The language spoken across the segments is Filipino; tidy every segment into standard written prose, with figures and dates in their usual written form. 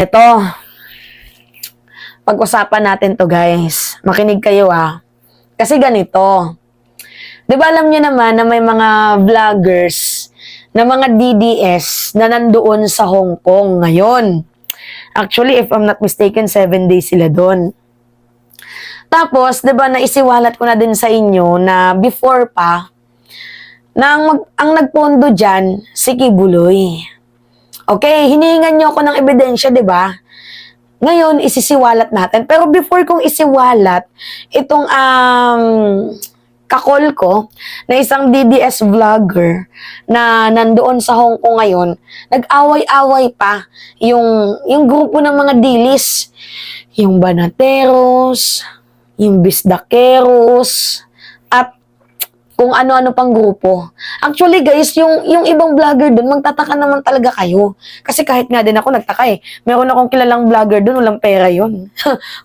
Ito, pag-usapan natin to guys. Makinig kayo Kasi ganito. Di ba alam niyo naman na may mga vloggers na mga DDS na nandoon sa Hong Kong ngayon. Actually, if I'm not mistaken, 7 days sila doon. Tapos, di ba, naisiwalat ko na din sa inyo na before pa, na ang nagpondo dyan, si Kibuloy. Okay, hinihingan niyo ako ng ebidensya, di ba? Ngayon, isisiwalat natin. Pero before kong isiwalat, itong kakol ko na isang DDS vlogger na nandoon sa Hong Kong ngayon, nag-away-away pa yung grupo ng mga dilis. Yung Banateros, yung Bisdakeros, at kung ano-ano pang grupo. Actually guys, yung ibang vlogger dun, magtataka naman talaga kayo. Kasi kahit nga din ako nagtaka Meron akong kilalang vlogger dun, walang pera yun.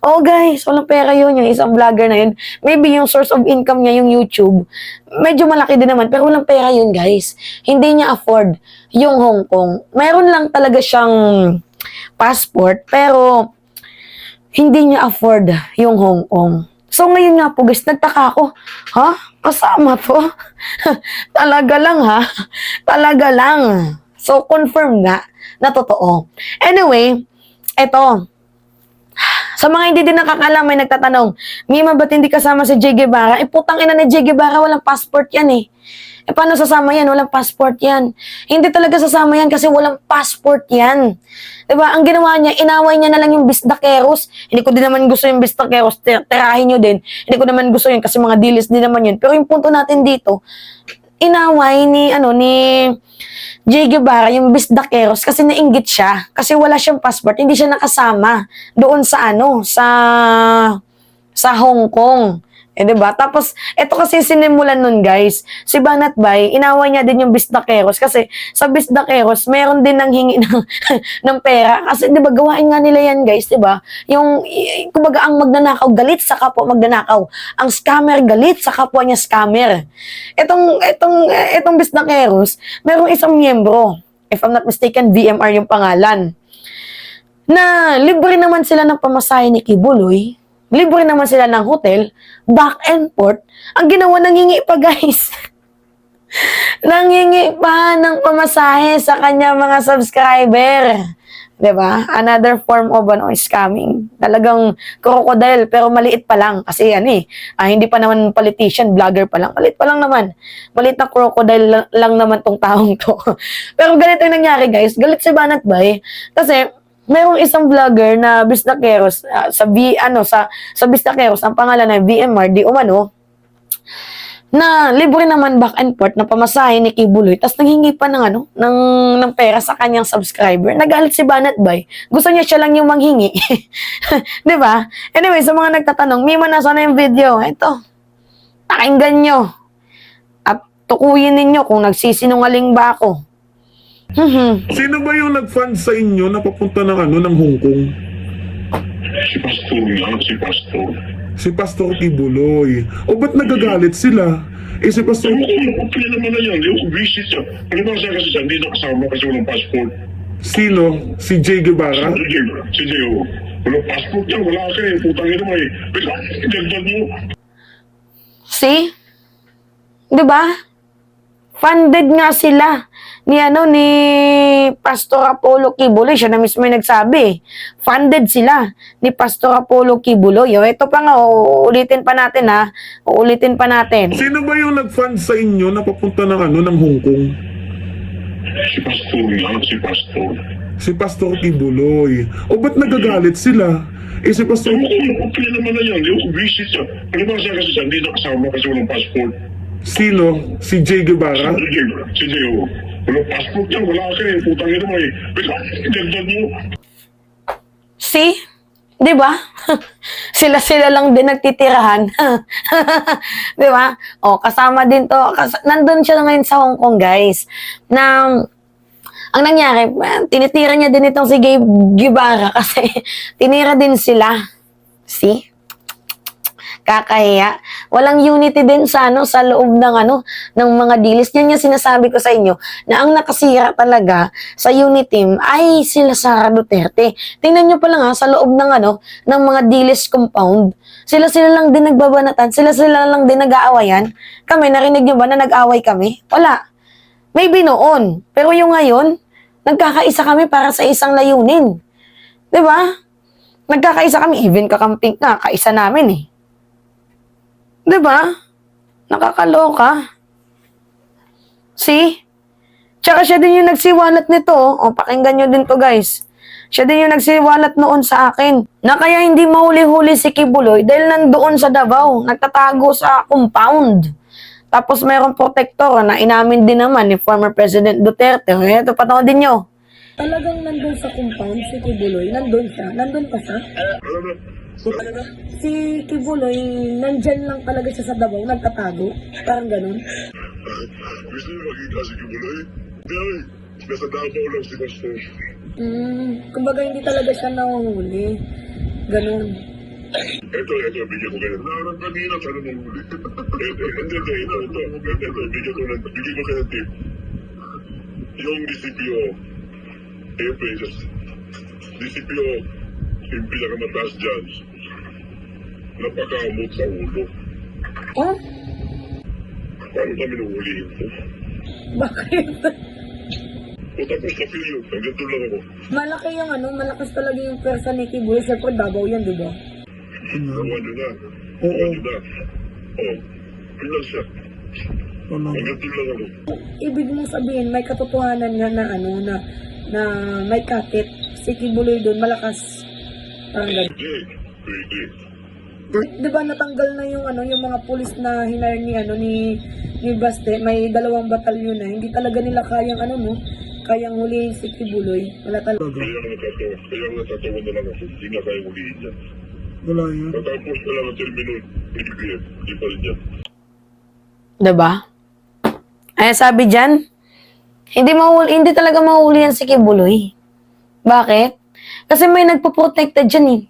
Oh guys, walang pera yun, yung isang vlogger na yun. Maybe yung source of income niya, yung YouTube, medyo malaki din naman, pero walang pera yun guys. Hindi niya afford yung Hong Kong. Meron lang talaga siyang passport, pero hindi niya afford yung Hong Kong. So ngayon nga po guys, nagtaka ako, kasama to? Talaga lang Talaga lang. So confirm nga na totoo. Anyway, eto. Sa mga hindi din nakakalam, may nagtatanong, Mima, ba't hindi kasama si Che Guevara? Putang ina ni Che Guevara, walang passport yan paano sasama yan? Walang passport yan. Hindi talaga sasama yan kasi walang passport yan. Diba? Ang ginawa niya, inaway niya na lang yung Bisdakeros. Hindi ko din naman gusto yung Bisdakeros. Tirahin nyo din. Hindi ko naman gusto yun kasi mga dilis din naman yun. Pero yung punto natin dito, inaway ni Che Guevara yung Bisdakeros kasi nainggit siya. Kasi wala siyang passport. Hindi siya nakasama doon sa sa Hong Kong. Diba? Tapos, ito kasi sinimulan nun, guys. Si Banat Bay, inaway niya din yung Bisdakeros kasi sa Bisdakeros, meron din nang hingi ng pera. Kasi, diba, gawain nga nila yan, guys, diba? Yung, kumbaga, ang magnanakaw, galit sa kapwa magnanakaw. Ang scammer, galit sa kapwa niya scammer. Itong Bisdakeros, merong isang miyembro. If I'm not mistaken, VMR yung pangalan. Na, libre naman sila ng pamasahe ni Kibuloy. Libre naman sila ng hotel, back and forth. Ang ginawa, nangingi pa guys. Nangingi pa ng pamasahe sa kanya mga subscriber. Diba? Another form of scamming. Talagang crocodile, pero maliit pa lang. Kasi hindi pa naman politician, vlogger pa lang. Maliit pa lang naman. Maliit na crocodile lang naman tong taong to. Pero ganito yung nangyari guys. Galit si Banat Bay. Kasi, mayroong isang vlogger na Bisdakeros sa Bisdakeros ang pangalan na VMR di umano na libre naman back and forth na pamasahe ni Kibuloy tapos nanghingi pa ng pera sa kanyang subscriber. Nagalit si Banat Bay. Gusto niya siya lang yung manghingi. 'Di ba? Anyway, sa mga nagtatanong, Mima, nasaan na yung video? Ito. Pakinggan nyo. At tukuyin ninyo kung nagsisinungaling ba ako. Sino ba yung nag-fund sa inyo na papunta ng Hong Kong? Si Pastor nga, si Pastor. Si Pastor Kibuloy. O ba't nagagalit sila? Si Pastor... Okay naman na yan. Yung visit siya. Ano ba siya kasi siya? Hindi nakasama kasi walang passport. Sino? Si Che Guevara? Si Jeo. Walang passport yan. Wala kayo. Putang ina mo Pero, ganda mo. See? Diba? Funded nga sila ni Pastor Apollo Kibuloy. Siya na mismo yung nagsabi. Funded sila ni Pastor Apollo Kibuloy. Ito pa nga, uulitin pa natin Uulitin pa natin. Sino ba yung nag-fund sa inyo na papunta ng Hong Kong? Si Pastor nga, si Pastor. Si Pastor Kibuloy. O ba't nagagalit sila? Si Pastor... Okay naman na yan. Yung visit siya. Ano ba siya kasi siya? Hindi nakasama kasi walang passport. Sino? Si Che Guevara? Si Jeo. Walang passport yan. Wala kayo. Putang ina mo Pero, ganda mo. See? Diba? Sila lang din nagtitirahan. Diba? O, kasama din to. Nandun siya ngayon sa Hong Kong, guys. Na, ang nangyari, tinitira niya din itong si Guevara kasi tinira din sila. See? Kakahiya. Walang unity din sa sa loob ng mga dilis. Yan yung sinasabi ko sa inyo na ang nakasira talaga sa unity team ay sila Sara Duterte. Tingnan nyo pa lang sa loob ng mga dilis compound. Sila lang din nagbabanatan, sila lang din nag-aawayan. Kami, narinig nyo ba na nag-away kami? Wala. Maybe noon. Pero yung ngayon, nagkakaisa kami para sa isang layunin. 'Di ba? Nagkakaisa kami, even kakamping nga, kaisa namin eh. 'Di ba? Nakakaloka. See? Tsaka siya din yung nagsiwalat nito. O, pakinggan nyo din to guys. Siya din yung nagsiwalat noon sa akin na kaya hindi mahuli-huli si Kibuloy dahil nandoon sa Davao, nagtatago sa compound. Tapos mayroong protector na inamin din naman ni former President Duterte. Ito, panoodin nyo. Talagang nandun sa compound si Kibuloy? Nandun siya? Nandun pa siya? Si Kibuloy, nandyan lang talaga siya sa Davao, nagtatago? Parang ganun? Gusto niyo makita si Kibuloy? Pero, nasa Davao lang si Pastor. Kumbaga hindi talaga siya nahuhuli. Ganun. Ito, bigyan ko ganyan. Nakarang kanina, sana nung huli. Ito, bigyan ko kayo ng tip. Yung DCPO, DCPO, yung pinakamataas dyan, napakamot sa ulo. Oh? Paano kami nahulihin po? Bakit? O tapos na feel yun, hanggang doon lang ako. Malaki yung malakas talaga yung pwersa ni Kibuloy. Siyempre, Davao yan, di ba? Nawa nyo na. Oo. Nawa nyo na. Yun lang siya. Hanggang doon lang ako. Ibig mong sabihin, may katotohanan nga na may kakit. Si Kibuloy doon, malakas. Parang ganun. Pwede. Di ba natanggal na yung mga pulis na hinire ni Baste, may 2 batalyon na. Hindi talaga nila kayang hulihin si Kibuloy. Wala talaga. Kaya natatawa na lang ako. Hindi nga kaya hulihin niya. Wala yan. Matapos na lang ang termino, PDPF. Hindi pa rin niya. Diba? Ay, sabi dyan, hindi talaga mahuli yan si Kibuloy. Bakit? Kasi may nagpo-protecta dyan eh.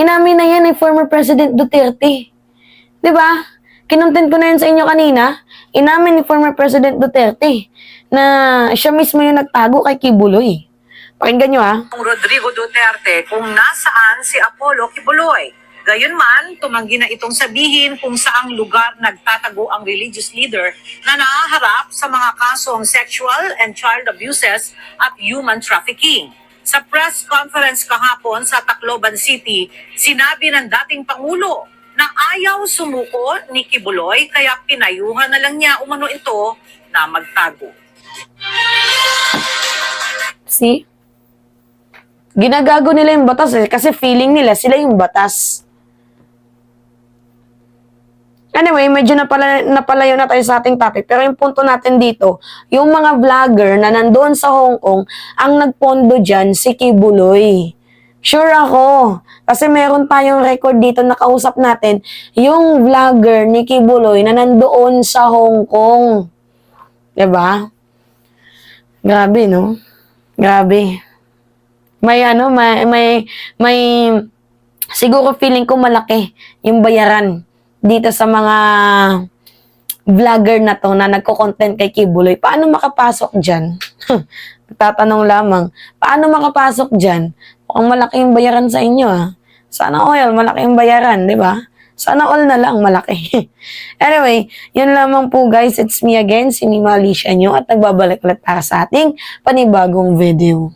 Inamin na yan former President Duterte. Diba? Kinontent ko na yan sa inyo kanina. Inamin ni former President Duterte na siya mismo yung nagtago kay Kibuloy. Pakinggan nyo Rodrigo Duterte kung nasaan si Apollo Kibuloy. Gayunman, tumanggi na itong sabihin kung saang lugar nagtatago ang religious leader na nahaharap sa mga kasong sexual and child abuses at human trafficking. Sa press conference kahapon sa Tacloban City, sinabi ng dating Pangulo na ayaw sumuko ni Kibuloy kaya pinayuhan na lang niya umano ito na magtago. See? Ginagago nila yung batas kasi feeling nila sila yung batas. Anyway, medyo napalayo na tayo sa ating topic. Pero yung punto natin dito, yung mga vlogger na nandoon sa Hong Kong, ang nagpondo dyan, si Kibuloy. Sure ako. Kasi meron tayong record dito na kausap natin, yung vlogger ni Kibuloy na nandoon sa Hong Kong. Diba? Grabe, no? Grabe. May siguro feeling ko malaki yung bayaran dito sa mga vlogger na to na nagko-content kay Kibuloy. Paano makapasok dyan? Tatanong lamang, paano makapasok dyan? Mukhang malaki yung bayaran sa inyo Sana all, malaki yung bayaran, di ba? Sana all na lang, malaki. Anyway, yun lamang po guys. It's me again, si Mima Alicia nyo at nagbabalik ulit para sa ating panibagong video.